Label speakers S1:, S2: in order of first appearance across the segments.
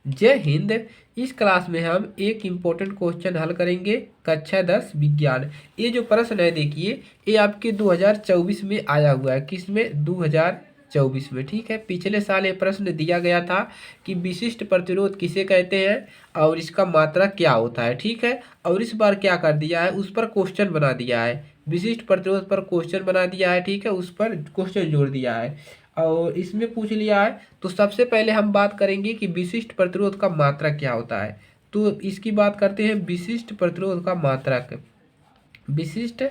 S1: जय हिंद। इस क्लास में हम एक इम्पोर्टेंट क्वेश्चन हल करेंगे, कक्षा 10 विज्ञान। ये जो प्रश्न है देखिए, ये आपके 2024 में आया हुआ है। किस में? 2024 में। ठीक है, पिछले साल ये प्रश्न दिया गया था कि विशिष्ट प्रतिरोध किसे कहते हैं और इसका मात्रा क्या होता है। ठीक है, और इस बार क्या कर दिया है, उस पर क्वेश्चन बना दिया है। विशिष्ट प्रतिरोध पर क्वेश्चन बना दिया है। ठीक है, उस पर क्वेश्चन जोड़ दिया है और इसमें पूछ लिया है। तो सबसे पहले हम बात करेंगे कि विशिष्ट प्रतिरोध का मात्रक क्या होता है। तो इसकी बात करते हैं, विशिष्ट प्रतिरोध का मात्रक। विशिष्ट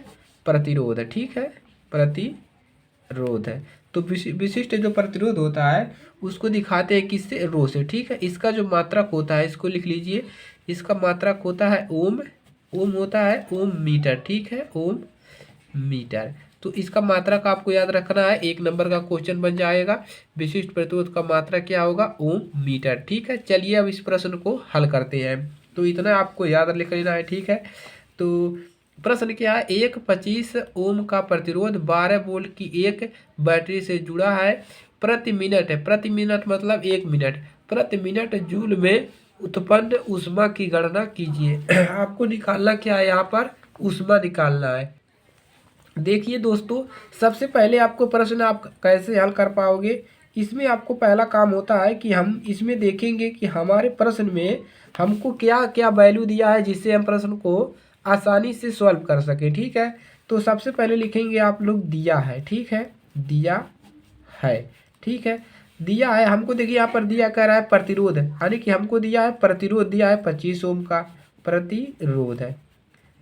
S1: प्रतिरोध, ठीक है, प्रतिरोध है। तो विशिष्ट जो प्रतिरोध होता है उसको दिखाते हैं किससे? रो से। ठीक है, इसका जो मात्रक होता है इसको लिख लीजिए। इसका मात्रक होता है ओम। ओम होता है ओम मीटर। ठीक है, ओम मीटर। तो इसका मात्रक आपको याद रखना है, 1 नंबर का क्वेश्चन बन जाएगा। विशिष्ट प्रतिरोध का मात्रक क्या होगा? ओम मीटर। ठीक है, चलिए अब इस प्रश्न को हल करते हैं। तो इतना आपको याद लिख लेना है। ठीक है, तो प्रश्न क्या है, एक 25 ओम का प्रतिरोध 12 वोल्ट की एक बैटरी से जुड़ा है। प्रति मिनट है, प्रति मिनट मतलब 1 मिनट, प्रति मिनट जूल में उत्पन्न ऊष्मा की गणना कीजिए। आपको निकालना क्या है, यहाँ पर ऊष्मा निकालना है। देखिए दोस्तों, सबसे पहले आपको प्रश्न आप कैसे हल कर पाओगे, इसमें आपको पहला काम होता है कि हम इसमें देखेंगे कि हमारे प्रश्न में हमको क्या क्या वैल्यू दिया है जिससे हम प्रश्न को आसानी से सॉल्व कर सकें। ठीक है, तो सबसे पहले लिखेंगे आप लोग दिया है। ठीक है, दिया है। ठीक है, दिया है हमको। देखिए यहाँ पर दिया कह रहा है प्रतिरोध, यानी कि हमको दिया है प्रतिरोध, दिया है 25 ओम का प्रतिरोध है।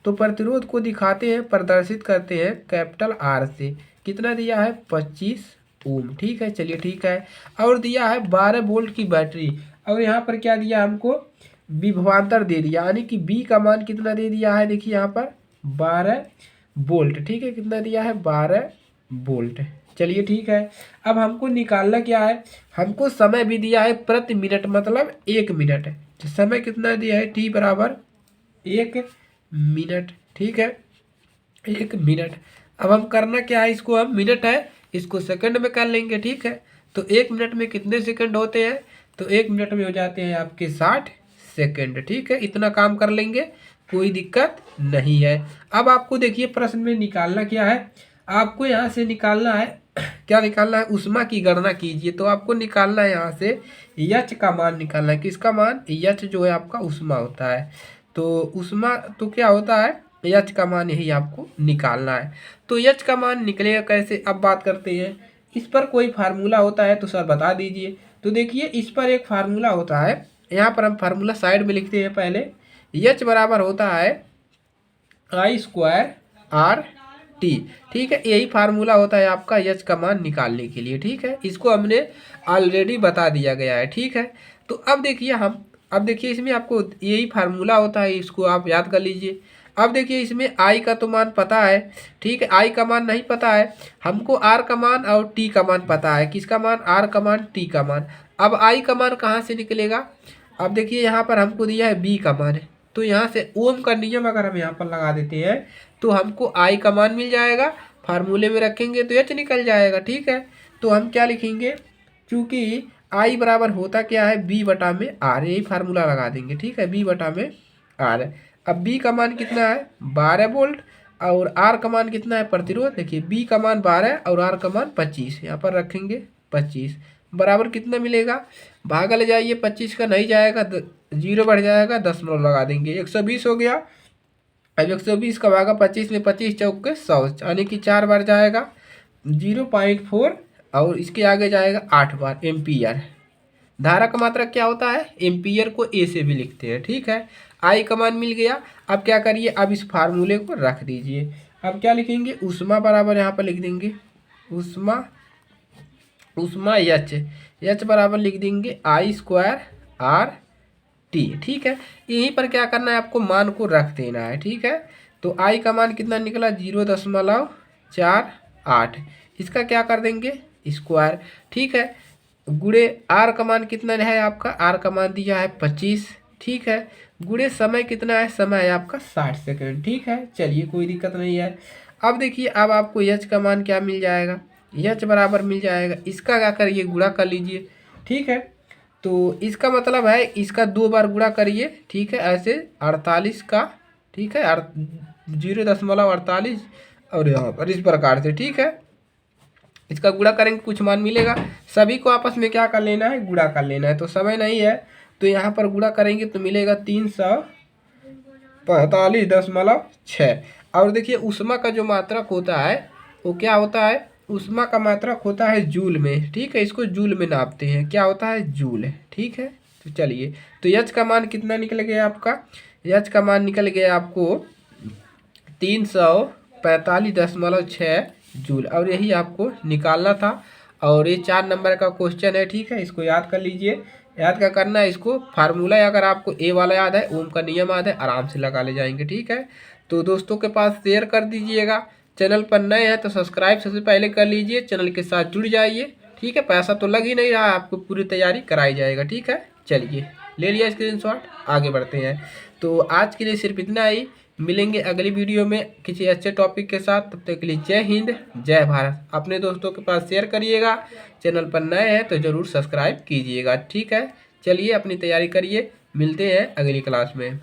S1: तो प्रतिरोध को दिखाते हैं, प्रदर्शित करते हैं कैपिटल आर से। कितना दिया है? 25 ओम। ठीक है, चलिए ठीक है। और दिया है 12 वोल्ट की बैटरी। और यहाँ पर क्या दिया हमको? विभवांतर दे दिया, यानी कि बी का मान कितना दे दिया है? देखिए यहाँ पर 12 वोल्ट। ठीक है, कितना दिया है? 12 वोल्ट। चलिए ठीक है, अब हमको निकालना क्या है, हमको समय भी दिया है प्रति मिनट, मतलब 1 मिनट। तो समय कितना दिया है? टी बराबर 1 मिनट। ठीक है, 1 मिनट। अब हम करना क्या है, इसको हम मिनट है इसको सेकंड में कर लेंगे। ठीक है, तो 1 मिनट में कितने सेकंड होते हैं? तो 1 मिनट में हो जाते हैं आपके 60 सेकंड। ठीक है, इतना काम कर लेंगे, कोई दिक्कत नहीं है। अब आपको देखिए प्रश्न में निकालना क्या है, आपको यहाँ से निकालना है क्या निकालना है? ऊष्मा की गणना कीजिए। तो आपको निकालना है यहाँ से यच का मान निकालना है। किसका मान? यच जो है आपका ऊष्मा होता है। तो ऊष्मा तो क्या होता है? एच का मान यही आपको निकालना है। तो एच का मान निकलेगा कैसे, अब बात करते हैं। इस पर कोई फार्मूला होता है तो सर बता दीजिए। तो देखिए इस पर एक फार्मूला होता है, यहाँ पर हम फार्मूला साइड में लिखते हैं पहले। एच बराबर होता है आई स्क्वायर आर टी। ठीक है, यही फार्मूला होता है आपका एच का मान निकालने के लिए। ठीक है, इसको हमने ऑलरेडी बता दिया गया है। ठीक है, तो अब देखिए इसमें आपको यही फार्मूला होता है, इसको आप याद कर लीजिए। अब देखिए इसमें आई का तो मान पता है। ठीक है, आई का मान नहीं पता है हमको, आर का मान और टी का मान पता है। किसका मान? आर का मान, टी का मान। अब आई का मान कहाँ से निकलेगा? अब देखिए यहाँ पर हमको दिया है बी का मान, तो यहाँ से ओम का नियम अगर हम यहाँ पर लगा देते हैं तो हमको आई का मान मिल जाएगा। फार्मूले में रखेंगे तो एच निकल जाएगा। ठीक है, तो हम क्या लिखेंगे, चूंकि आई बराबर होता क्या है? बी बटा में आर, यही फार्मूला लगा देंगे। ठीक है, बी बटा में आर। अब बी का मान कितना है? 12 वोल्ट। और आर का मान कितना है? प्रतिरोध। देखिए बी का मान 12 और आर का मान 25, यहाँ पर रखेंगे 25 बराबर कितना मिलेगा? भागा ले जाइए, 25 का नहीं जाएगा, जीरो बढ़ जाएगा, 10 लगा देंगे, 120 हो गया। अब 120 का भागा 25 में, 25 चौक के 100, यानी कि 4 बार जाएगा 0.4 और इसके आगे जाएगा 8 बार एम्पियर। धारा का मात्रक क्या होता है? एम्पियर को ए से भी लिखते हैं। ठीक है, आई का मान मिल गया। अब क्या करिए, अब इस फार्मूले को रख दीजिए। अब क्या लिखेंगे? ऊष्मा बराबर यहाँ पर लिख देंगे ऊष्मा, ऊष्मा एच, एच बराबर लिख देंगे आई स्क्वायर आर टी। ठीक है, यहीं पर क्या करना है, आपको मान को रख देना है। ठीक है, तो आई का मान कितना निकला? 0.48। इसका क्या कर देंगे? स्क्वायर। ठीक है, गुणे आर का मान कितना है आपका? आर का मान दिया है 25। ठीक है, गुणे समय कितना है? समय है आपका 60 सेकंड। ठीक है, चलिए कोई दिक्कत नहीं है। अब देखिए, अब आपको एच का मान क्या मिल जाएगा? एच बराबर मिल जाएगा, इसका क्या करिए? गुणा कर लीजिए। ठीक है, तो इसका मतलब है इसका 2 बार गुणा करिए, ठीक है, ऐसे 48 का, ठीक है, 0.48 और यहाँ पर इस प्रकार से, ठीक है। इसका गुणा करेंगे कुछ मान मिलेगा, सभी को आपस में क्या कर लेना है, गुणा कर लेना है। तो समय नहीं है तो यहाँ पर गुणा करेंगे तो मिलेगा 345.6। और देखिए उष्मा का जो मात्रक होता है वो क्या होता है, उष्मा का मात्रक होता है जूल में, ठीक है, इसको जूल में नापते हैं, क्या होता है, जूल, ठीक है। तो चलिए, तो एच का मान कितना निकल गया आपका, एच का मान निकल गया आपको 345.6 जूल, और यही आपको निकालना था। और ये 4 नंबर का क्वेश्चन है, ठीक है, इसको याद कर लीजिए। याद क्या करना है, इसको फार्मूला अगर आपको ए वाला याद है, ओम का नियम याद है, आराम से लगा ले जाएंगे, ठीक है। तो दोस्तों के पास शेयर कर दीजिएगा। चैनल पर नए हैं तो सब्सक्राइब सबसे पहले कर लीजिए, चैनल के साथ जुड़ जाइए, ठीक है। पैसा तो लग ही नहीं रहा है, आपको पूरी तैयारी कराई जाएगा, ठीक है। चलिए, ले लिया स्क्रीनशॉट, आगे बढ़ते हैं। तो आज के लिए सिर्फ इतना ही, मिलेंगे अगली वीडियो में किसी अच्छे टॉपिक के साथ। तब तक के लिए जय हिंद, जय भारत। अपने दोस्तों के पास शेयर करिएगा, चैनल पर नए हैं तो ज़रूर सब्सक्राइब कीजिएगा, ठीक है। चलिए, अपनी तैयारी करिए, मिलते हैं अगली क्लास में।